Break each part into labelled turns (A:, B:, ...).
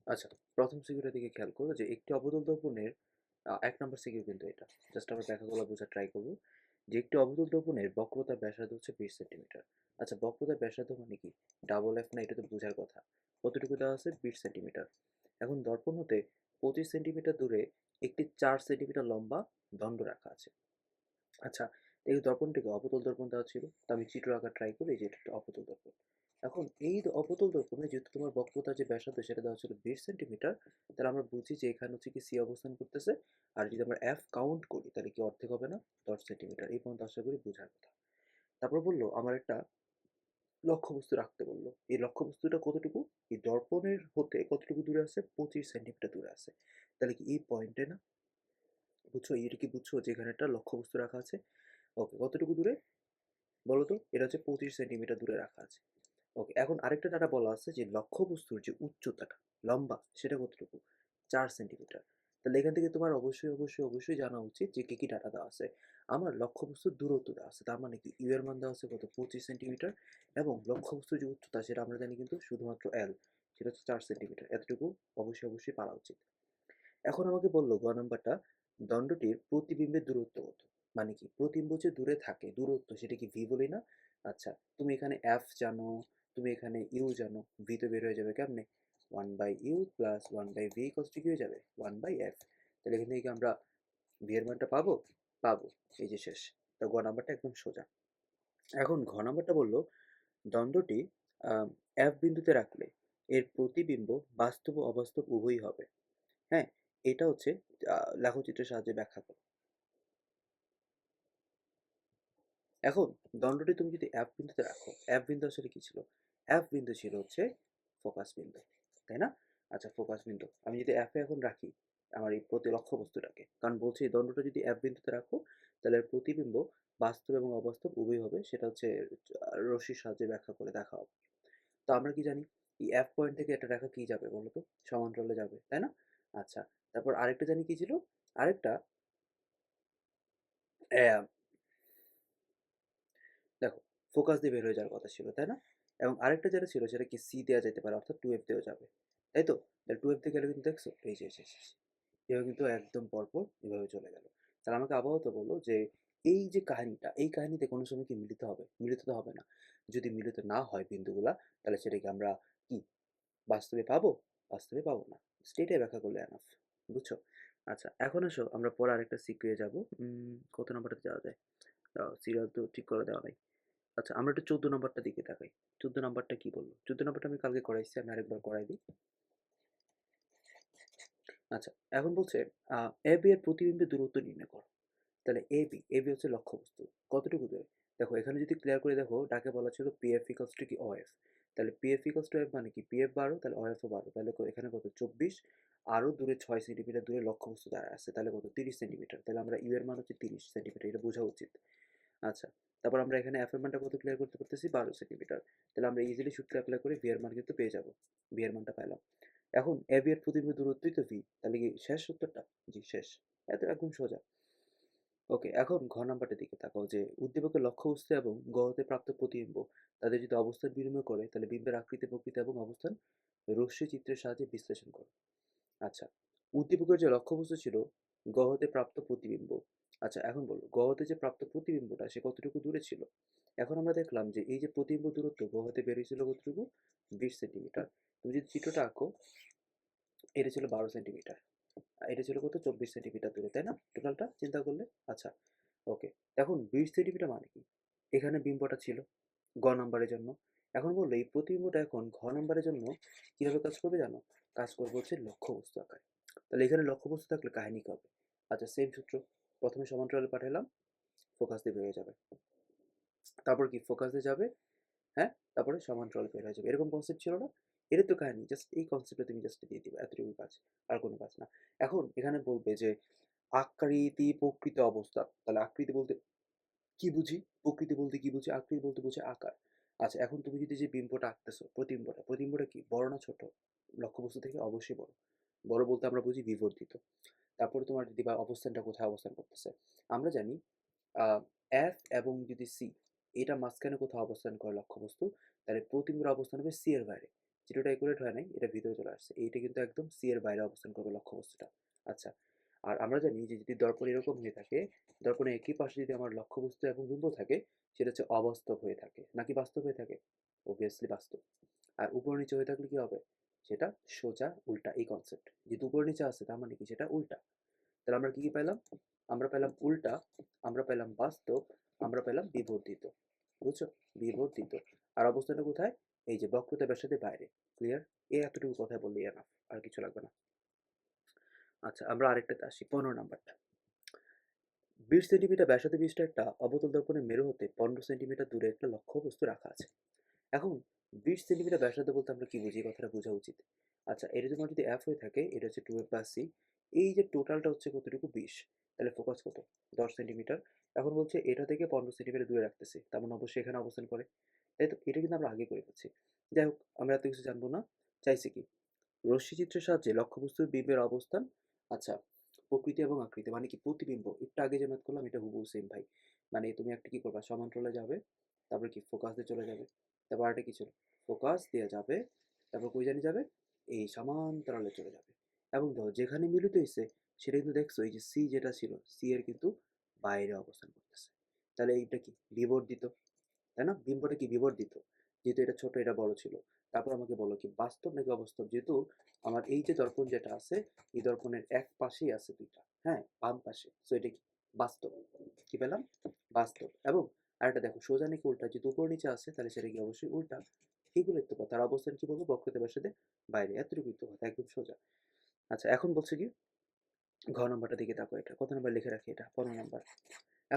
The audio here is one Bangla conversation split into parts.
A: আচ্ছা, ১ম সিকিউটার দিকে খেয়াল করো যে একটি অবতল দর্পণের ১ নাম্বার সিকিউ কিন্তু এটা। জাস্ট আমরা ব্যাখ্যাগুলো বোঝার ট্রাই করব। যে একটি অবতল দর্পণের বক্রতার ব্যাসার্ধ হচ্ছে ২০ সেন্টিমিটার। আচ্ছা, বক্রতার ব্যাসার্ধ মানে কি? ডাবল এফ না, এটা তো বোঝার কথা। কতটুকু দেওয়া আছে? ২০ সেন্টিমিটার। এখন দর্পণ হতে ২৫ সেন্টিমিটার দূরে একটি ৪ সেন্টিমিটার লম্বা দণ্ড রাখা আছে। আচ্ছা, এই দর্পণটিকে অবতল দর্পণ দেওয়া ছিল। তো আমি চিত্র আঁকার ট্রাই করি যে এটা একটা অবতল দর্পণ। এখন এই অবতল দর্পণে যেহেতু তোমার বক্রতার যে ব্যাসার্ধ সেটা দেওয়া ছিল ২০ সেন্টিমিটার, তাহলে আমরা বুঝি যে এখানে হচ্ছে কি সি অবস্থান করতেছে। আর যদি আমরা এফ কাউন্ট করি তাহলে কি অর্ধেক হবে না? ১০ সেন্টিমিটার। এই পর্যন্ত আশা করি বোঝার কথা। তারপর বললো আমার একটা লক্ষ্যবস্তু রাখতে বললো। এই লক্ষ্যবস্তুটা কতটুকু? এই দর্পণের হতে কতটুকু দূরে আছে? ২৫ সেন্টিমিটার দূরে আছে। তাহলে কি এই পয়েন্টে না? বুঝছো? এটা কি বুঝছো যে এখানে একটা লক্ষ্যবস্তু রাখা আছে? ওকে, কতটুকু দূরে বলো তো? এটা হচ্ছে ২৫ সেন্টিমিটার দূরে রাখা আছে। ওকে, এখন আরেকটা ডাটা বলা আছে যে লক্ষ্যবস্তুর যে উচ্চতাটা, লম্বা, সেটা কতটুকু? ৪ সেন্টিমিটার। তাহলে এখান থেকে তোমার অবশ্যই জানা উচিত যে কি ডাটা দেওয়া আছে। আমার লক্ষ্যবস্তুর দূরত্ব দেওয়া আছে। তার মানে কি ইউ এর মান দেওয়া আছে কত? ২৫ সেন্টিমিটার। এবং লক্ষ্যবস্তুর যে উচ্চতা সেটা আমরা জানি কিন্তু শুধুমাত্র এল, সেটা হচ্ছে ৪ সেন্টিমিটার। এতটুকু অবশ্যই পারা উচিত। এখন আমাকে বললো গ নাম্বারটা, দণ্ডটির প্রতিবিম্বের দূরত্ব কত? মানে কি প্রতিবিম্ব যে দূরে থাকে দূরত্ব সেটা কি ভি বলি না? আচ্ছা, তুমি এখানে এফ জানো, তুমি এখানে ইউ জানো, ভি তো বের হয়ে যাবে কেমনে? 1/u plus 1/v equals to কি হয়ে যাবে? 1/f। তাহলে এখান থেকে কি আমরা ভি এর মানটা পাবো? পাবো। এই যে শেষ। তো গ নাম্বারটা একদম সোজা। এখন ঘ নাম্বারটা বললো দণ্ডটি এফ বিন্দুতে রাখলে এর প্রতিবিম্ব বাস্তব ও অবাস্তব উভয়ই হবে। হ্যাঁ, এটা হচ্ছে লেখচিত্রের সাহায্যে ব্যাখ্যা করো। এখন দণ্ডটি তুমি যদি এফ বিন্দুতে রাখো, এফ বিন্দু আসলে কি ছিল? এফ বিন্দু ছিল হচ্ছে ফোকাস বিন্দু, তাই না? আচ্ছা, ফোকাস বিন্দু আমি যদি এফ এ এখন রাখি আমার এই প্রতি লক্ষ্য বস্তুটাকে, কারণ বলছি এই দণ্ডটা যদি এফ বিন্দুতে রাখো তাহলে এর প্রতিবিম্ব বাস্তব এবং অবাস্তব উভয় হবে, সেটা হচ্ছে রশ্মির সাহায্যে ব্যাখ্যা করে দেখা হবে। তো আমরা কি জানি এই এফ পয়েন্ট থেকে একটা রেখা কি যাবে বলো তো? সমান্তরালে যাবে, তাই না? আচ্ছা, তারপর আরেকটা জানি কি ছিল? আরেকটা দেখো, ফোকাস দিয়ে বের হয়ে যাওয়ার কথা ছিল, তাই না? এবং আরেকটা যেটা ছিল সেটা কি সি দেওয়া যেতে পারে, অর্থাৎ 2f দিয়েও যাবে, তাই তো? তাহলে 2f দিয়ে গেলে কিন্তু দেখছো এই যে এভাবে কিন্তু একদম পরপর এভাবে চলে গেল। তাহলে আমাকে আপাতত বলো যে এই যে কাহিনীটা, এই কাহিনীতে কোনো সময় কি মিলিত হবে? মিলিত তো হবে না। যদি মিলিত না হয় বিন্দুগুলা, তাহলে সেটাকে আমরা কি বাস্তবে পাবো? বাস্তবে পাবো না। স্টেটে ব্যাখ্যা করলে এনাফ। বুঝছো? আচ্ছা, এখন আসো আমরা পরে আরেকটা সিকুয়ে যাবো। কত নাম্বারটাতে যাওয়া যায়? সিরিয়াল তো ঠিক করে দেওয়া নাই। আচ্ছা, আমরা একটু ১৪ নাম্বারটা দিকে তাকাই। ১৪ নাম্বারটা কি বললো? ১৪ নাম্বারটা আমি কালকে করাইছি, আমি আরেকবার করাই দিই। আচ্ছা, এখন বলছে এ বি এর প্রতিবিম্বের দূরত্ব নির্ণয় করো। তাহলে এ বি হচ্ছে লক্ষ্যবস্তু। কতটুকু দূরে? দেখো এখানে যদি ক্লিয়ার করে দেখো, ডাকে বলা ছিল পি এফ ইকুয়ালস টু কি ও এফ। তাহলে P F equals to F মানে কি? পি এফ ১২, তাহলে ও এফ ও ১২। তাহলে এখানে কত? ২৪। আরও দূরে ৬ সেন্টিমিটার দূরে লক্ষ্যবস্তু দাঁড়ায় আছে, তাহলে কত? ৩০ সেন্টিমিটার। তাহলে আমরা ইউ এর মান হচ্ছে ৩০ সেন্টিমিটার, এটা বোঝা উচিত। আচ্ছা, তারপর আমরা এখানে এফ এর মানটা কত ক্লিয়ার করতে পারতেছি? ১২ সেন্টিমিটার। তাহলে আমরা ইজিলি সূত্র অ্যাপ্লাই করে ভি এর মান কিন্তু পেয়ে যাবো। ভি এর মানটা পেলাম। এখন এ বি এর প্রতিবিম্ব দূরত্বই তো ভি, তাহলে কি শেষ উত্তরটা? জি শেষ। এত একদম সোজা। ওকে, এখন ঘ নাম্বারটার দিকে তাকাও যে উদ্দীপকের লক্ষ্যবস্তু এবং গ হতে প্রাপ্ত প্রতিবিম্ব তাদের যদি অবস্থান বিনিময় করে তাহলে বিম্বের আকৃতি প্রকৃতি এবং অবস্থান রশ্মি চিত্রের সাহায্যে বিশ্লেষণ করো। আচ্ছা, উদ্দীপকের যে লক্ষ্যবস্তু ছিল গ হতে প্রাপ্ত প্রতিবিম্ব। আচ্ছা, এখন বলো গ হতে যে প্রাপ্ত প্রতিবিম্বটা সে কতটুকু দূরে ছিল? এখন আমরা দেখলাম যে এই যে প্রতিবিম্ব দূরত্ব গ হতে বেরিয়েছিল কতটুকু? ২০ সেন্টিমিটার। তুমি যদি চিত্রটা আঁকো, এটা ছিল ১২ সেন্টিমিটার, এটা ছিল কত? ২৪ সেন্টিমিটার দূরে, তাই না? টোটালটা চিন্তা করলে। আচ্ছা, ওকে, এখন ২০ সেন্টিমিটার মানে কি? এখানে বিম্বটা ছিল গ নাম্বারের জন্য। এখন বললো এই প্রতিবিম্বটা এখন ঘ নাম্বারের জন্য কিভাবে কাজ করবে জানো? কাজ করবে হচ্ছে লক্ষ্যবস্তু আকারে। তাহলে এখানে লক্ষ্যবস্তু থাকলে কাহিনী কি হবে? আচ্ছা, সেম সূত্র। প্রথমে সমান্তরালে পাঠালাম, ফোকাস দিয়ে বের হয়ে যাবে। তারপর কি ফোকাস দিয়ে যাবে, হ্যাঁ, তারপরে সমান্তরাল বের হয়ে যাবে। এরকম কনসেপ্ট ছিল না? এটাই তো কাহিনী। জাস্ট এই কনসেপ্টটা তুমি জাস্ট দিয়ে দিবে, এতটুকু কাজ, আর কোনো কাজ না। এখন এখানে বলবে যে আকৃতি প্রকৃত অবস্থা। তাহলে আকৃতি বলতে কি বুঝি? প্রকৃতি বলতে কি বুঝি? আকৃতি বলতে বুঝি আকার। আচ্ছা, এখন তুমি যদি যে বিম্বটা আঁকতেছো, প্রতিবিম্বটা কি বড় না ছোট? লক্ষ্যবস্তু থেকে অবশ্যই বড়। বড় বলতে আমরা বুঝি বিবর্ধিত। তারপরে তোমার দিবা অবস্থানটা কোথায় অবস্থান করতেছে। আমরা জানি এফ এবং যদি সি এটা মাঝখানে কোথাও অবস্থান করে লক্ষ্যবস্তু, তাহলে প্রতিবিম্বের অবস্থান হবে সি এর বাইরে। চিত্রটা একুরেট হয় নাই, এটা ভিতরে চলে আসছে, এইটা কিন্তু একদম সি এর বাইরে অবস্থান করবে লক্ষ্যবস্তুটা। আচ্ছা, আর আমরা জানি যে যদি দর্পণ এরকম হয়ে থাকে, দর্পণের একই পাশে যদি আমার লক্ষ্যবস্তু এবং বিম্ব থাকে, সেটা হচ্ছে অবাস্তব হয়ে থাকে নাকি বাস্তব হয়ে থাকে? অবভিয়াসলি বাস্তব। আর উপর নিচে হয়ে থাকলে কি হবে? সেটা সোজা উল্টা, এই কনসেপ্ট। যেহেতু উপর নিচে আছে তার মানে কি সেটা উল্টা। তাহলে আমরা কি কি পেলাম? আমরা পেলাম উল্টা, আমরা পেলাম বাস্তব, আমরা পেলাম বিবর্ধিত। বুঝছো? বিবর্ধিত। আর অবস্থানটা কোথায়? এই যে বক্রতা ব্যাসার্ধের বাইরে। ক্লিয়ার? এই এতটুকু কথা বললেই এনাফ, আর কিছু লাগবে না। আচ্ছা, আমরা আরেকটাতে আসি, 15 নাম্বারটা। 20 সেন্টিমিটার ব্যাসার্ধ বিশিষ্ট একটা অবতল দর্পণের মেরু হতে 15 সেন্টিমিটার দূরে একটা লক্ষ্যবস্তু রাখা আছে। এখন 20 সেন্টিমিটার ব্যাসার্ধ বলতে আমরা কি বুঝি? এই কথাটা বোঝা উচিত। আচ্ছা, এটা তোমার যদি এফ হয়ে থাকে, এটা হচ্ছে 2f প্লাস সি। এই যে টোটালটা হচ্ছে কতটুকু? 20। তাহলে ফোকাস কত? 10 সেন্টিমিটার। এখন বলছে এটা থেকে 15 সেন্টিমিটার দূরে রাখতেছি, তার মানে অবশ্যই এখানে অবস্থান করে। তাই তো? এটা কিন্তু আমরা আগে করে ফেলছি। যাই হোক, আমরা এত কিছু জানবো না। চাইছি কি? রশ্মিচিত্রের সাহায্যে লক্ষ্যবস্তুর বিম্বের অবস্থান। আচ্ছা, প্রকৃতি এবং আকৃতি মানে কি? প্রতিবিম্ব। একটু আগে যে ম্যাথ করলাম এটা হুবহু সেম ভাই। মানে তুমি একটা কি করবা? সমান্তরালে যাবে, তারপরে কি ফোকাস দিয়ে চলে যাবে। তারপর আরেকটা কি ছিল? ফোকাস দিয়ে যাবে, তারপর কই জানি যাবে? এই সমান্তরালে চলে যাবে। এবং ধরো যেখানে মিলিত হইছে সেটা কিন্তু দেখছো, এই যে সি যেটা ছিল, সি এর কিন্তু বাইরে অবস্থান করতেছে। তাহলে এইটা কি? বিবর্ধিত। তাই না? বিম্বটা কি? বিবর্ধিত। যেহেতু এটা ছোট, এটা বড় ছিল। তারপর আমাকে বলো কি বাস্তব নাকি অবাস্তব? যেহেতু আমার এই যে দর্পণ যেটা আছে, এই দর্পণের এক পাশেই আছে দুইটা, হ্যাঁ, বাম পাশে। সো এটা কি? বাস্তব। কি পেলাম? বাস্তব। এবং আরেকটা দেখো, সোজা নাকি উল্টা? যেহেতু উপর নিচে আছে তাহলে সেটা কি? অবশ্যই উল্টা। এগুলো একটু কথা। তার অবস্থান কি বলবো? বক্রতা ব্যাসার্ধে বাইরে। এতটুকু একটু কথা, একদম সোজা। আচ্ছা, এখন বলছে কি? ঘ নাম্বারটা দিকে তাকো। এটা কত নাম্বার লিখে রাখি? এটা 15 নাম্বার।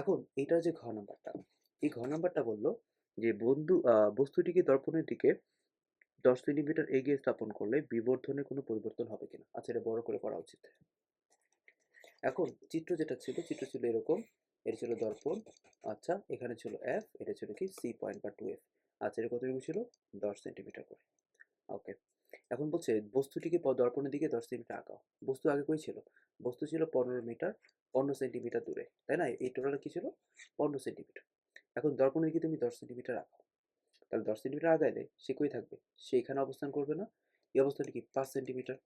A: এখন এইটার যে ঘ নাম্বারটা, এই ঘ নাম্বারটা বললো যে বস্তুটিকে দর্পণের দিকে 10 সেন্টিমিটার এগিয়ে স্থাপন করলে বিবর্ধনের কোনো পরিবর্তন হবে কিনা। আচ্ছা, এটা বড় করে করা উচিত। এখন চিত্র যেটা ছিল, চিত্র ছিল এরকম। এটা ছিল দর্পণ। আচ্ছা, এখানে ছিল এফ, এটা ছিল কি? সি পয়েন্ট বা 2f। আচ্ছা, এটা কতটুকু ছিল? 10 সেন্টিমিটার করে। ওকে। এখন বলছে বস্তুটিকে দর্পণের দিকে 10 সেন্টিমিটার আঁকাও। বস্তু আগে কই ছিল? বস্তু ছিল 15 মিটার, 15 সেন্টিমিটার দূরে, তাই না? এই টোটালটা কি ছিল? 15 সেন্টিমিটার। এখন দর্পণের দিকে তুমি 10 সেন্টিমিটার আঁকাও। তাহলে 10 সেন্টিমিটার আগাইলে সে কই থাকবে? সে এখানে অবস্থান করবে না? এই অবস্থানটা কি? 5 সেন্টিমিটার।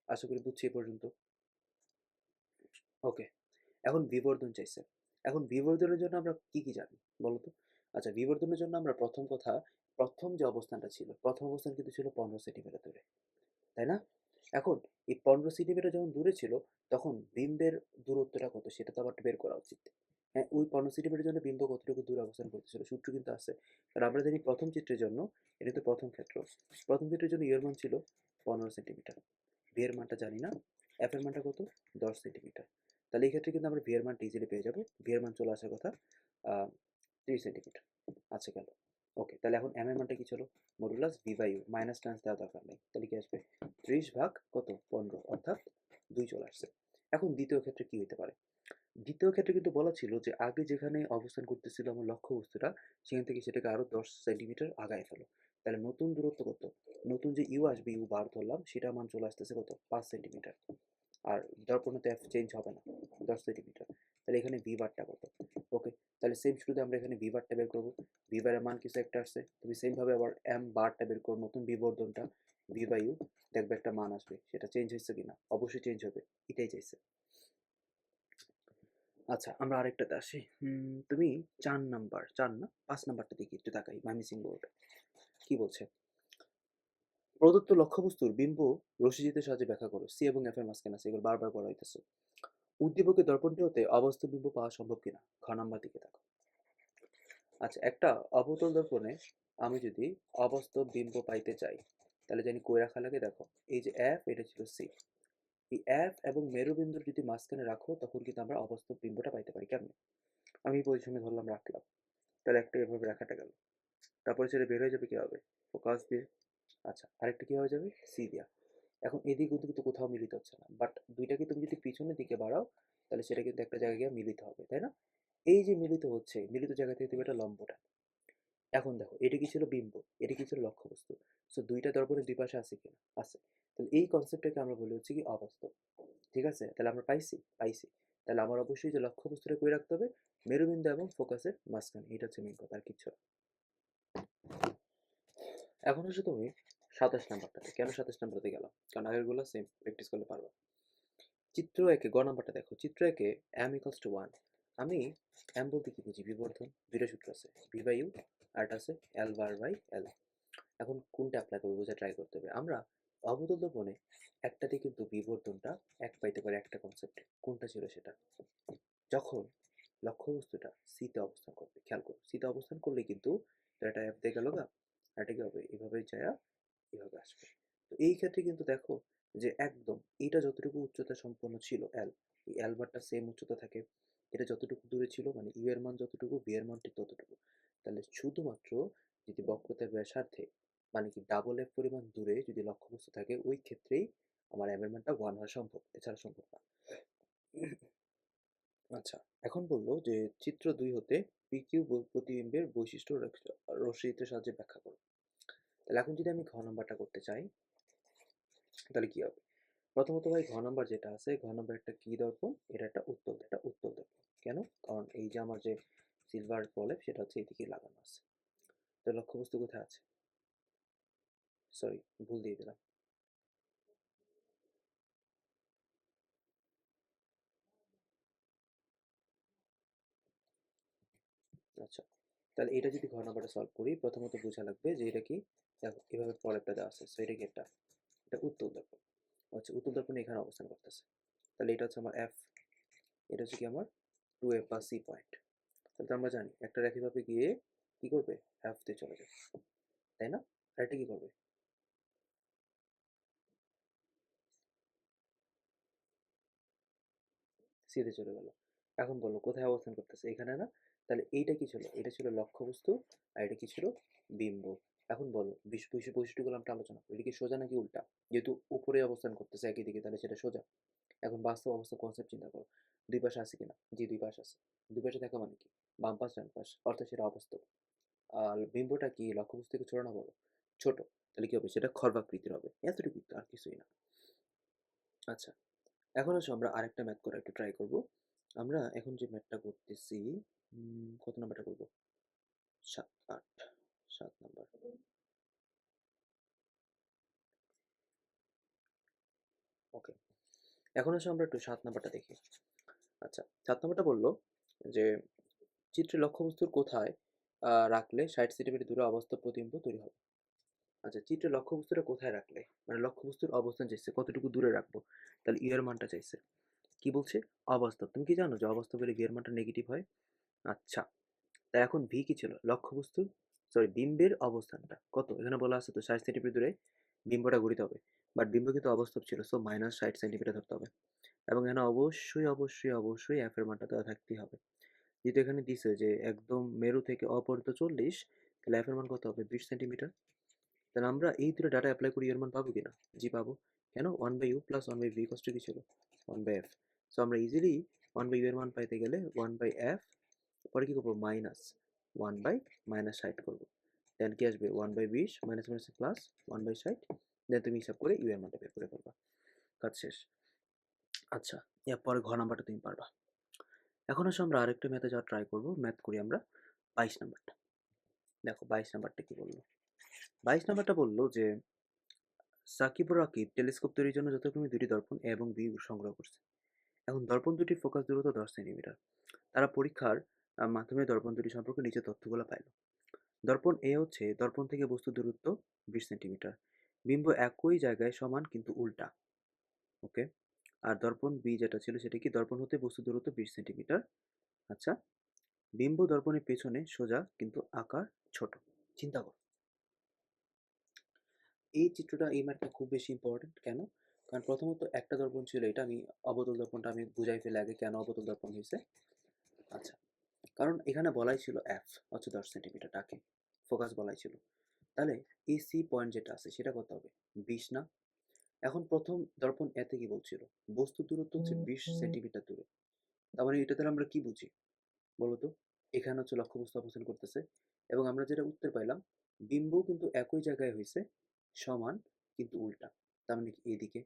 A: আশা করি বুঝছি এ পর্যন্ত। ওকে। এখন বিবর্ধন চাইছে। এখন বিবর্ধনের জন্য আমরা কি কি জানি বলো তো? আচ্ছা, বিবর্ধনের জন্য আমরা প্রথম কথা, প্রথম যে অবস্থানটা ছিল, প্রথম অবস্থান কিন্তু ছিল 15 সেন্টিমিটার দূরে, তাই না? এখন এই 15 সেন্টিমিটার যখন দূরে ছিল, তখন বিম্বের দূরত্বটা কত সেটা তো আবার বের করা উচিত। হ্যাঁ, ওই 15 সেন্টিমিটার জন্য বিম্ব কতটুকু দূরে অবস্থান করতেছিল সূত্র কিন্তু আছে। কারণ আমরা জানি প্রথম চিত্রের জন্য, এটা তো প্রথম ক্ষেত্র, প্রথম ক্ষেত্রের জন্য এর মান ছিল 15 সেন্টিমিটার। ভি এর মানটা জানি না, এফ এর মানটা কত? 10 সেন্টিমিটার। তাহলে এই ক্ষেত্রে কিন্তু আমরা ভি এর মানটা ইজিলি পেয়ে যাবো। ভি এর মান চলে আসার কথা 3 সেন্টিমিটার। আচ্ছা, গেল। ওকে, তাহলে এখন এম এর মানটা কি ছিল? Modulus v by u, minus টান্স দেওয়া দরকার নেই। তাহলে কি আসবে? 30 ভাগ কত? 15, অর্থাৎ 2 চলে আসছে। এখন দ্বিতীয় ক্ষেত্রে কি হতে পারে? দ্বিতীয় ক্ষেত্রে কিন্তু বলা ছিল যে আগে যেখানে অবস্থান করতেছিল আমার লক্ষ্যবস্তুটা, সেখান থেকে সেটাকে আরো 10 সেন্টিমিটার আগায় ফেলো। তাহলে নতুন দূরত্ব কত? নতুন যে ইউ আসবে, ইউ বার ধরলাম, সেটা মান চলে আসতেছে কত? 5 সেন্টিমিটার। আর দর্পণে তো এফ চেঞ্জ হবে না, 10 সেন্টিমিটার। তাহলে এখানে ভি বারটা কত? ওকে, তাহলে সেম শুরুতে আমরা এখানে ভি বারটা বের করবো। ভি বারের মান কিছু একটা আসছে, তুমি সেম ভাবে আবার এম বারটা বের করো, নতুন বিবর্ধনটা ভি বাই ইউ। দেখবে একটা মান আসবে, সেটা চেঞ্জ হয়েছে কিনা? অবশ্যই চেঞ্জ হবে, এটাই চাইছে। আচ্ছা, আমরা আরেকটাতে আসি। তুমি 4 নাম্বার, 4 না 5 নাম্বারটা দিকে একটু তাকাই, মাইমিসিং বোর্ড। কি বলছে? প্রদত্ত লক্ষ্যবস্তুর বিম্ব রশ্মিচিত্রের সাহায্যে ব্যাখ্যা করো। সি এবং এফ এর মাঝখানে আছে, এগুলো বারবার করা হইতেছে। উদ্দীপকের দর্পণটি হতে অবাস্তব বিম্ব পাওয়া সম্ভব কিনা? খ নাম্বার দিকে তাকাও। আচ্ছা, একটা অবতল দর্পণে আমি যদি অবাস্তব বিম্ব পাইতে চাই, তাহলে জানি কই রাখা লাগে। দেখো, এই যে এফ, এটা ছিল সি। এই এফ এবং মেরুবিন্দুর যদি মাঝখানে রাখো, তখন কিন্তু আমরা অবাস্তব বিম্বটা পাইতে পারি। কেমন? আমি এই পজিশনে ধরলাম, রাখলাম। তাহলে একটা এভাবে রাখাটা গেল। তারপরে সেটা বের হয়ে যাবে কিভাবে? ফোকাস দিয়ে। আচ্ছা, আরেকটা কি হয়ে যাবে? সি দিয়া। এখন এদিক ওদিক তো কোথাও মিলিত হচ্ছে না, বাট দুইটাকে তুমি যদি পিছনের দিকে বাড়াও, তাহলে সেটা কিন্তু একটা জায়গায় গিয়ে মিলিত হবে, তাই না? এই যে মিলিত হচ্ছে, মিলিত জায়গা থেকে তুমি একটা লম্ব টানো। এখন দেখো, এটা কি ছিল? বিম্ব। এটা কি ছিল? লক্ষ্যবস্তু। সো দুইটা দর্পণের দুই পাশে আছে কিনা? আছে। তাহলে এই কনসেপ্টটাকে আমরা বলি হচ্ছে কি? অবাস্তব। ঠিক আছে? তাহলে আমরা পাইছি? পাইছি। তাহলে আমার অবশ্যই যে লক্ষ্যবস্তুটা কই রাখতে হবে? মেরুবিন্দু এবং ফোকাসের মাঝখানে। এটা হচ্ছে মেইন কথা, আর কিচ্ছু না। এখন হচ্ছে তুমি 27 নাম্বারটাতে। কেন 27 নাম্বারটাতে গেলাম? কারণ আগেরগুলো সেম, প্র্যাকটিস করলে পারবা। চিত্র একে গ নাম্বারটা দেখো। চিত্র একে m equals to 1। আমি m বলতে কি বুঝি? বিবর্ধন। দুইটা সূত্র আছে, v বাই u, আরেকটা আছে l বার বাই l। এখন কোনটা অ্যাপ্লাই করবো বোঝা ট্রাই করতে হবে। আমরা অবতল দর্পণে একটাতে কিন্তু বিবর্ধনটা এক পাইতে পারি একটা কনসেপ্টে। কোনটা ছিল সেটা? যখন লক্ষ্যবস্তুটা সিতে অবস্থান করবে, খেয়াল করো, সিতে অবস্থান করলে কিন্তু এটা অ্যাপ দিয়ে গেল গা, আর এটা কি হবে? এভাবে যায় এভাবে আসবে। তো এই ক্ষেত্রে কিন্তু দেখো যে একদম এইটা যতটুকু উচ্চতা সম্পন্ন ছিল এল, এই এল বারটা সেম উচ্চতা থাকে। এটা যতটুকু দূরে ছিল মানে ইউ এর মান যতটুকু, ভি এর মান ঠিক ততটুকু। তাহলে শুধুমাত্র যদি বক্রতার ব্যাসার্ধে মানে কি ডাবল এফ পরিমাণ দূরে যদি লক্ষ্যবস্তু থাকে, ওই ক্ষেত্রেই আমার এম এর মানটা 1 হওয়া সম্ভব, এছাড়া সম্ভব না। আচ্ছা, এখন বললো যে চিত্র 2 হতে পিকিউ প্রতিবিম্বের বৈশিষ্ট্য রশ্মিচিত্রের সাহায্যে ব্যাখ্যা করো। তাহলে এখন যদি আমি ঘ নাম্বারটা করতে চাই তাহলে কি হবে? প্রথমত ভাই ঘ নাম্বার যেটা আছে, ঘ নাম্বার একটা কি দর্পণ, এটা একটা উত্তল দর্পণ। কেন? কারণ এই যে আমার যে সিলভার প্রলেপ সেটা হচ্ছে এদিকে লাগানো আছে। তো লক্ষ্যবস্তু কোথায় আছে? সরি, ভুল দিয়ে দিলাম। আচ্ছা, তাহলে এটা যদি ঘ নাম্বারটা সলভ করি, প্রথমত বোঝা লাগবে যে এটা কি। দেখো এভাবে প্রলেপটা দেওয়া আছে, সো এটা কি? এটা উত্তল দর্পণ। আচ্ছা, উত্তল দর্পণ এখানে অবস্থান করতেছে। তাহলে এটা হচ্ছে আমার এফ, এটা হচ্ছে কি আমার 2f বা সি পয়েন্ট। তাহলে তো আমরা জানি একটা রেখা এভাবে গিয়ে কি করবে? এফ তে চলে যাবে, তাই না? আর এটা কি করবে? সি তে চলে গেল। এখন বলো কোথায় অবস্থান করতেছে? এখানে না? তাহলে এইটা কি ছিল? এটা ছিল লক্ষ্যবস্তু, আর এটা কি ছিল? বিম্ব। এখন বলো বৈশিষ্ট্যগুলো আমরা আলোচনা করি, এটা কি সোজা নাকি উল্টা? যেহেতু উপরে অবস্থান করতেছে একই দিকে, তাহলে সেটা সোজা। এখন বাস্তব অবস্থা কনসেপ্ট চিন্তা করো, দুই পাশে আছে কিনা? জি, দুই পাশ আছে। দুই পাশে থাকা মানে কি? বাম পাশ ডান পাশ, অর্থাৎ সেটা অবাস্তব। আর বিম্বটা কি লক্ষ্যবস্তু থেকে ছোট না বড়? ছোট। তাহলে কি হবে? সেটা খর্বাকৃতির হবে, এতটুকুই তো, আর কিছুই না। আচ্ছা, এখন আসো আমরা আরেকটা ম্যাথ করা একটু ট্রাই করব। আমরা এখন যে ম্যাথটা করতেছি, কত নাম্বারটা করব? 7, 8, 7 নাম্বার। ওকে, এখন আসো আমরা একটু 7 নাম্বারটা দেখি। আচ্ছা, 7 নাম্বারটা বললো যে চিত্রে লক্ষ্যবস্তুর কোথায় রাখলে 60 সেন্টিমিটার দূরে অবাস্তব প্রতিবিম্ব তৈরি হবে। আচ্ছা, চিত্রে লক্ষ্যবস্তুটা কোথায় রাখলে, মানে লক্ষ্যবস্তুর অবস্থান চাইছে, কতটুকু দূরে রাখবো। তাহলে ইউ এর মানটা চাইছে। কি বলছে? অবাস্তব। তুমি কি জানো যে অবাস্তব হলে ভি এর মানটা নেগেটিভ হয়? আচ্ছা, তাই এখন ভি কি ছিল? লক্ষ্যবস্তু, সরি বিম্বের অবস্থানটা কত? এখানে বলা আছে তো 60 সেন্টিমিটার দূরে বিম্বটা ঘুরিতে হবে। বাট বিম্ব কিন্তু অবাস্তব ছিল, সো মাইনাস 60 সেন্টিমিটার ধরতে হবে। এবং এখানে অবশ্যই এফ এর মানটা দেওয়া থাকতেই হবে। যেহেতু এখানে দিছে যে একদম মেরু থেকে অপহৃত 40, তাহলে এফ এর মান কত হবে? 20 সেন্টিমিটার। তাহলে আমরা এই দুটো ডাটা অ্যাপ্লাই করি, এর মান পাবো কিনা? জি পাবো। কেন? 1/u প্লাস 1/v কষ্ট কি ছিল? 1/f। সো আমরা ইজিলি 1/u এর মান পাইতে গেলে 1/f, পরে কি করবো? মাইনাস 1 বাই -60 করবো। দেন কি আসবে? 1/20 মাইনাস মাইনাস প্লাস 1/60। দেন তুমি হিসাব করে ইউ এর মানটা বের করে ফেলবা, কাজ শেষ। আচ্ছা, এরপরে ঘ নাম্বারটা তুমি পারবা। এখন আসো আমরা আরেকটা ম্যাথে যাওয়া ট্রাই করবো। ম্যাথ করি আমরা 22 নাম্বারটা। দেখো 22 নাম্বারটা কি বললো। 22 নাম্বারটা বললো যে সাকিব ও রাকিব টেলিস্কোপ তৈরির জন্য যথাক্রমে দুটি দর্পণ এ এবং বি সংগ্রহ করছে। এখন দর্পণ দুটির ফোকাস দূরত্ব 10 সেন্টিমিটার। তারা পরীক্ষার মাধ্যমে দর্পণ দুটি সম্পর্কে নিচে তথ্যগুলো পাইল। দর্পণ এ হচ্ছে দর্পণ থেকে বস্তু দূরত্ব 20 সেন্টিমিটার। বিম্ব একই জায়গায় সমান কিন্তু উল্টা। ওকে, আর দর্পণ বি যেটা ছিল সেটা কি? দর্পণ হতে বস্তু দূরত্ব 20 সেন্টিমিটার। আচ্ছা, বিম্ব দর্পণের পেছনে সোজা কিন্তু আকার ছোট। চিন্তা করো, এই চিত্রটা, এই ম্যাথটা খুব বেশি ইম্পর্টেন্ট। কেন? কারণ প্রথমত একটা দর্পণ ছিল, এটা আমি অবতল দর্পণটা আমি বুঝাই ফেলে আগে কেন অবতল দর্পণ হয়েছে। আচ্ছা, কারণ এখানে বলাই ছিল এফ হচ্ছে 10 সেন্টিমিটার, ডাকে ফোকাস বলাই ছিল। তাহলে এই সি পয়েন্ট যেটা আছে সেটা কত হবে? 20 না? এখন প্রথম দর্পণ এতে কি বলছিল? বস্তু দূরত্ব হচ্ছে 20 সেন্টিমিটার দূরে। তার মানে এটা দ্বারা আমরা কি বুঝি বলতো? এখানে হচ্ছে লক্ষ্যবস্তু অবস্থান করতেছে, এবং আমরা যেটা উত্তর পাইলাম, বিম্ব কিন্তু একই জায়গায় হয়েছে, সমান কিন্তু উল্টা। তার মানে কি এদিকে?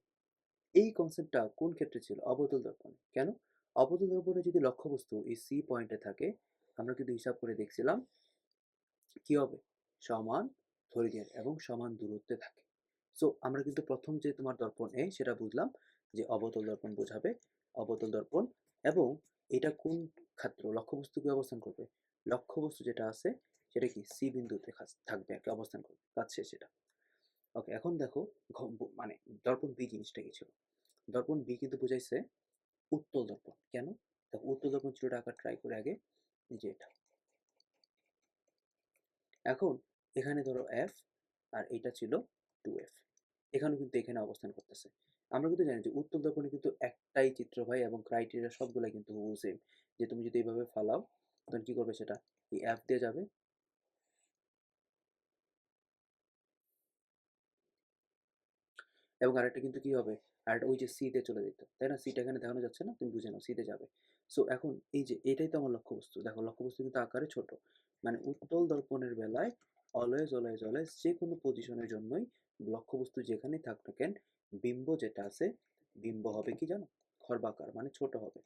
A: এই কনসেপ্টটা কোন ক্ষেত্রে ছিল? অবতল দর্পণে। কেন? অবতল দর্পণে যদি লক্ষ্যবস্তু এই সি পয়েন্টে থাকে, আমরা কিন্তু হিসাব করে দেখছিলাম কি হবে? সমান দৈর্ঘ্যের এবং সমান দূরত্বে থাকে। সো আমরা কিন্তু প্রথম যে তোমার দর্পণ এ সেটা বুঝলাম যে অবতল দর্পণ বোঝাবে, অবতল দর্পণ, এবং এটা কোন ক্ষেত্র লক্ষ্যবস্তু কি অবস্থান করবে, লক্ষ্যবস্তু যেটা আছে সেটা কি সি বিন্দুতে থাকবে আর কি, অবস্থান করবে, কাজ শেষ সেটা। ওকে, এখন দেখো মানে দর্পণ বি জিনিসটা কি ছিল, দর্পণ বি কিন্তু বুঝাইছে উত্তল দর্পণ। কেন? দেখো উত্তল দর্পণ চিত্রটা আঁকার ট্রাই করে আগে, এই যে এটা। এখন এখানে ধরো এফ, আর এটা ছিল 2f, এখানেও কিন্তু এখানে অবস্থান করতেছে। আমরা কিন্তু জানি যে উত্তল দর্পণে কিন্তু একটাই চিত্র হয় এবং ক্রাইটেরিয়া সবগুলো কিন্তু হুবহু সেম, যে তুমি যদি এইভাবে ফালাও তখন কি করবে, সেটা এই এফ দিয়ে যাবে, এবং আরেকটা কিন্তু কি হবে, আরেকটা ওই যে সি তে চলে যেত, তাই না? সিটা এখানে দেখানো যাচ্ছে না, তুমি বুঝে নাও সি তে যাবে। সো এখন এই যে এটাই তো আমার লক্ষ্যবস্তু, দেখো লক্ষ্যবস্তু কিন্তু আকারে ছোট, মানে উত্তল দর্পণের বেলায় অলওয়েজ অলওয়েজ অলওয়েজ যে কোনো পজিশনের জন্যই লক্ষ্যবস্তু যেখানেই থাক না কেন, বিম্ব যেটা আছে, বিম্ব হবে কি জানো, খর্বাকার, মানে ছোট হবে।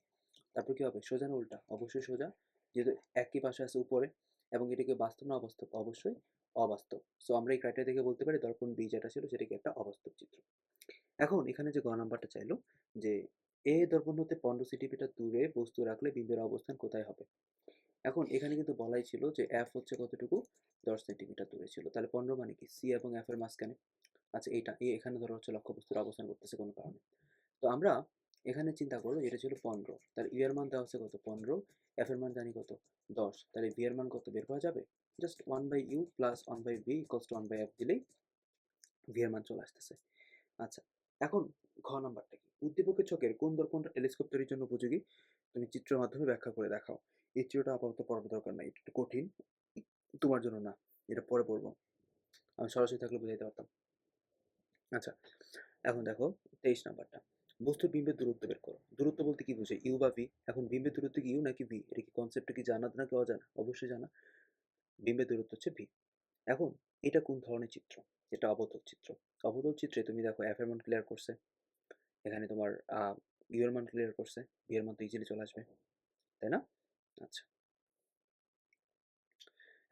A: তারপর কি হবে, সোজা না উল্টা? অবশ্যই সোজা, যেহেতু একই পাশে আছে উপরে, এবং এটাকে বাস্তব না অবাস্তব? অবশ্যই অবাস্তব। সো আমরা এই ক্রাইটেরিয়া দেখে বলতে পারি দর্পণ বি যেটা ছিল সেটা কি একটা অবাস্তব চিত্র। এখন এখানে যে গ নাম্বারটা চাইলো, যে এ দর্পণ হতে 15 সেন্টিমিটার দূরে বস্তু রাখলে বিম্বের অবস্থান কোথায় হবে। এখন এখানে কিন্তু বলাই ছিল যে এফ হচ্ছে কতটুকু, 10 সেন্টিমিটার দূরে ছিল, তাহলে 15 মানে কি সি এবং এফ এর মাঝখানে। আচ্ছা, এইটা এখানে ধরো হচ্ছে লক্ষ্যবস্তুর অবস্থান করতেছে কোনো কারণে। তো আমরা এখানে চিন্তা করবো এটা ছিল 15, তাহলে ইউ এর মান দেওয়া হচ্ছে কত 15, এফ এর মান জানি কত 10, তাহলে ভি এর মান কত বের করা যাবে, just 1/u plus 1/v equals to 1/f দিলেই ভি এর মান চলে আসতেছে। আচ্ছা, এখন ঘ নাম্বারটা কি, উদ্দীপকের ছকের কোন দর্পণটা টেলিস্কোপ তৈরির জন্য উপযোগী, তুমি চিত্রের মাধ্যমে ব্যাখ্যা করে দেখাও। এই চিত্রটা আপাতত পড়ার দরকার নাই, এটা একটু কঠিন, তোমার জন্য না, এটা পরে পড়বো, আমি সরাসরি থাকলে বুঝাইতে পারতাম। আচ্ছা, এখন দেখো 23 নাম্বারটা, বস্তুর বিম্বের দূরত্ব বের করো। দূরত্ব বলতে কি বুঝে, ইউ বা ভি? এখন বিম্বের দূরত্ব কি ইউ নাকি ভি, এটা কি কনসেপ্টটা কি জানা নাকি অজানা? অবশ্যই জানা, বিম্বের দূরত্ব হচ্ছে ভি। এখন এটা কোন ধরনের চিত্র, এটা অবতল চিত্র। অবতল চিত্রে তুমি দেখো এফ এর মান ক্লিয়ার করছে, এখানে তোমার ইউ এর মান ক্লিয়ার করছে, ভি এর মান তো ইজিলি চলে আসবে, তাই না? আচ্ছা,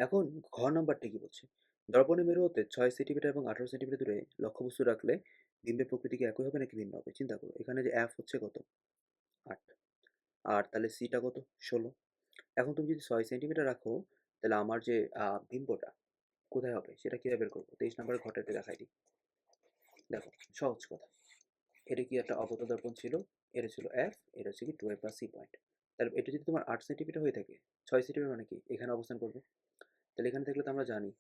A: এখন ঘ নাম্বারটা কি বলছে, দর্পণের মেরু হতে 6 সেন্টিমিটার এবং 18 সেন্টিমিটার দূরে লক্ষ্যবস্তু রাখলে বিম্বের প্রকৃতি কি একই হবে নাকি ভিন্ন হবে? চিন্তা করো, এখানে যে এফ হচ্ছে কত 8, আর তাহলে সিটা কত 16। এখন তুমি যদি 6 সেন্টিমিটার রাখো, তাহলে আমার যে বিম্বটা কোথায় হবে সেটা কিভাবে বের করবো? 23 নম্বরের ঘটাতে দেখাই দিই। দেখো, সহজ কথা, এটা কি একটা অবতল দর্পণ ছিল, এটা ছিল এফ, এটা হচ্ছে কি 2f বা সি পয়েন্ট। তাহলে এটা যদি তোমার 8 সেন্টিমিটার হয়ে থাকে, 6 সেন্টিমিটার মানে কি এখানে অবস্থান করবে, তাহলে এখানে থাকলে তো আমরা জানি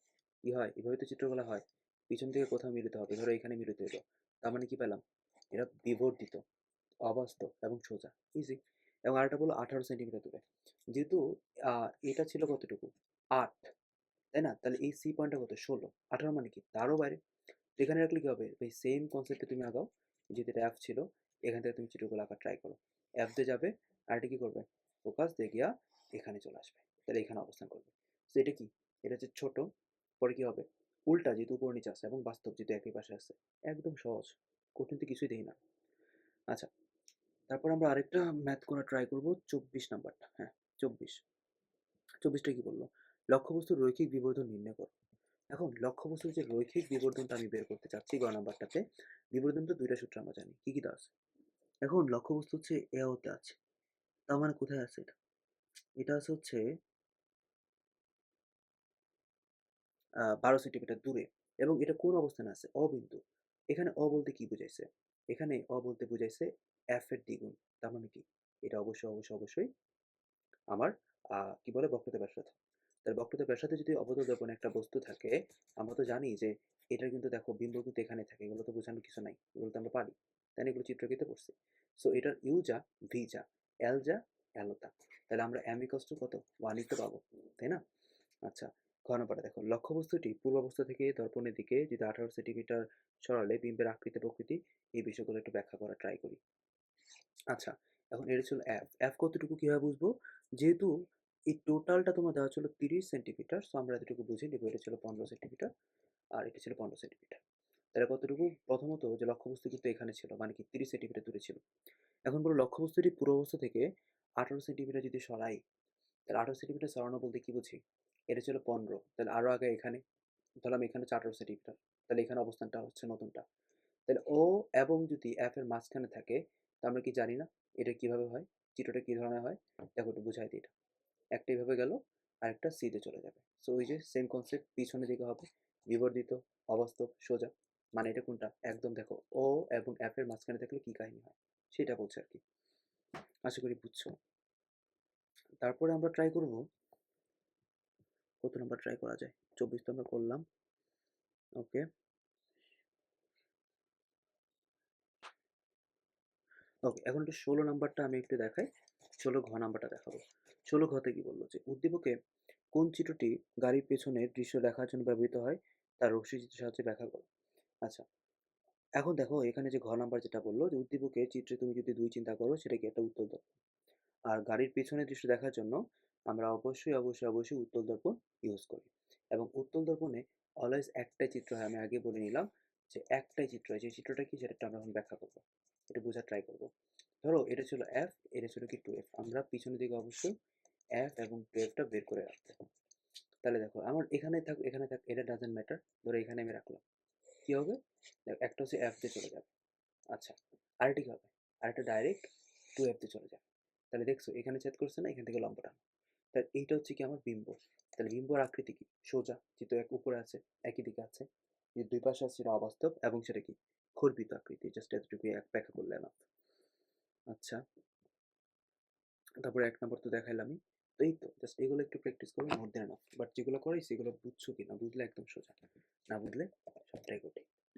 A: কি হয়, এভাবে তো চিত্রগুলো হয়, পিছন থেকে কোথাও মিলিত হবে, ধরো এখানে মিলিত হলো, তার মানে কি পেলাম, এটা বিবর্ধিত, অবাস্তব এবং সোজা, ইজি। এবং আরেকটা বলো 18 সেন্টিমিটার দূরে, যেহেতু এটা ছিল কতটুকু 8, তাই না? তাহলে এই সি পয়েন্টটা কত 16, 18 মানে কি তারও বাইরে। তো এখানে রাখলে কি হবে, ওই সেম কনসেপ্টে তুমি আগাও, যেহেতু এটা অ্যাপ ছিল, এখান থেকে তুমি চিত্রগুলো আঁকা ট্রাই করো, অ্যাপ দিয়ে যাবে, আর এটা কি করবে, ফোকাস দিয়ে গিয়া এখানে চলে আসবে, তাহলে এখানে অবস্থান করবে। তো এটা কি, এটা হচ্ছে ছোট, পরে কি হবে, উল্টা যেহেতু উপর নিচে আছে এবং বাস্তব যেহেতু একই পাশে আছে, একদম সহজ, কঠিন তো কিছুই দেই না। আচ্ছা, তারপর আমরা আরেকটা ম্যাথ করা ট্রাই করব, 24 নাম্বারটা, হ্যাঁ 24, 24টা কি বললো, লক্ষ্যবস্তুর রৈখিক বিবর্ধন নির্ণয় করো। এখন লক্ষ্যবস্তুর যে রৈখিক বিবর্ধনটা আমি বের করতে চাচ্ছি গ নাম্বারটাতে, বিবর্ধন তো দুইটা সূত্র আমরা জানি, কি কি দেওয়া আছে। এখন লক্ষ্যবস্তু হচ্ছে এ হতে আছে, তার মানে কোথায় আছে এটা, এটা আছে হচ্ছে 12 সেন্টিমিটার দূরে, এবং এটা কোন অবস্থানে আছে, অবিন্দু। এখানে বলতে কি বুঝাইছে, এখানে বলতে বুঝাইছে এফ এর দ্বিগুণ, তার মানে কি এটা অবশ্যই অবশ্যই অবশ্যই আমার কি বলে বক্রতার ব্যাসার্ধ। তার বক্রতার ব্যাসার্ধে যদি অবতল দর্পণে একটা বস্তু থাকে, আমরা তো জানি যে এটার কিন্তু দেখো বিম্ব কিন্তু এখানে থাকে, এগুলো তো বোঝানোর কিছু নাই, এগুলো তো আমরা পারি, তাই না? এগুলো চিত্রকৃত করছি। সো এটার ইউ যা, ভি যা, এল যা, এল তা, তাহলে আমরা এম ইকস টু কত 1 লিখতে পাবো, তাই না? আচ্ছা, ঘ নম্বরটা দেখো, লক্ষ্যবস্তুটি পূর্বাবস্থা থেকে দর্পণের দিকে যদি 18 সেন্টিমিটার সরালে বিম্বের আকৃতি প্রকৃতি, এই বিষয়গুলো একটু ব্যাখ্যা করা ট্রাই করি। আচ্ছা, এখন এটা ছিল এফ, এফ কতটুকু কিভাবে বুঝবো, যেহেতু এই টোটালটা তোমার দেওয়া ছিল 30 সেন্টিমিটার, সো আমরা এতটুকু বুঝে নেবো, এটা ছিল 15 সেন্টিমিটার, আর এটা ছিল 15 সেন্টিমিটার, তাহলে কতটুকু, প্রথমত যে লক্ষ্যবস্তু কিন্তু এখানে ছিল, মানে কি 30 সেন্টিমিটার দূরে ছিল। এখন বলো লক্ষ্যবস্তুটি পূর্বাবস্থা থেকে 18 সেন্টিমিটার যদি সরাই, তাহলে 18 সেন্টিমিটার সরানো বলতে কি বুঝি, এটা ছিল 15, তাহলে আরো আগে এখানে ধরলাম, এখানে হচ্ছে 18 সেন্টিমিটার, তাহলে এখানে অবস্থানটা হচ্ছে নতুনটা। তাহলে ও এবং যদি এফ এর মাঝখানে থাকে, তো আমরা কি জানি না এটা কিভাবে হয়, চিত্রটা কি ধরনের হয়। দেখো একটু বুঝাই দিই এটা। একটা এইভাবে গেল, আরেকটা সি তে চলে যাবে। সো ওই যে সেম কনসেপ্ট, পিছনের দিকে হবে বিবর্ধিত, অবাস্তব, সোজা। মানে এটা কোনটা একদম দেখো, ও এবং এফ এর মাঝখানে থাকলে কি কাহিনী হয় সেটা বলছে আর কি। আশা করি বুঝছো। তারপরে আমরা ট্রাই করব, কত নাম্বার ট্রাই করা যায়। 24 তো আমরা করলাম। ওকে, ওকে, এখন একটু 16 নাম্বারটা আমি একটু দেখাই। 16 ঘ নাম্বারটা দেখাবো। 16 ঘতে কি বললো যে উদ্দীপকে কোন চিত্রটি গাড়ির পেছনের দৃশ্য দেখার জন্য ব্যবহৃত হয় তার রশ্মিচিত্রের সাহায্যে ব্যাখ্যা করো। আচ্ছা, এখন দেখো এখানে যে ঘ নাম্বার যেটা বললো যে উদ্দীপকে চিত্রে তুমি যদি দুই চিন্তা করো সেটা কি একটা উত্তল দর্পণ। আর গাড়ির পেছনের দৃশ্য দেখার জন্য আমরা অবশ্যই উত্তল দর্পণ ইউজ করি। এবং উত্তল দর্পণে অলওয়েজ একটাই চিত্র হয়, আমি আগে বলে নিলাম যে একটাই চিত্র হয়। যে চিত্রটা কি সেটা আমরা এখন ব্যাখ্যা করবো, এটা বোঝার ট্রাই করবো। ধরো এটা ছিল এফ, এটা ছিল কি টু এফ, আমরা পিছনের দিকে অবশ্যই এফ এবং টু এফটা বের করে রাখবো। তাহলে দেখো আমার এখানে থাক এখানে থাক, এটা ডাজেন্ট ম্যাটার। ধরো এখানে আমি রাখলাম, কি হবে, দেখো একটা হচ্ছে এফ দিয়ে চলে যাবে। আচ্ছা, আরেকটা কি হবে, আরেকটা ডাইরেক্ট টু এফ দিয়ে চলে যাবে। তাহলে দেখছো এখানে ছেদ করছে না, এখান থেকে লম্বা টানো। তাহলে এইটা হচ্ছে কি আমার বিম্ব। তাহলে বিম্বর আকৃতি কি সোজা, যেহেতু এক উপরে আছে, একই দিকে আছে, যে দুই পাশে আছে সেটা অবাস্তব, এবং সেটা কি খর্বিত আকৃতি। জাস্ট এতটুকু এক ব্যাখ্যা করলে না। আচ্ছা, তারপরে 1 নম্বর তো দেখাইলামই। তো এই তো জাস্ট এগুলো একটু প্র্যাকটিস করো, মোর দ্যান এনাফ। বাট যেগুলো করাইছি এগুলো বুঝছো কিনা, বুঝলে একদম সোজা, না বুঝলে সবটাই কঠিন।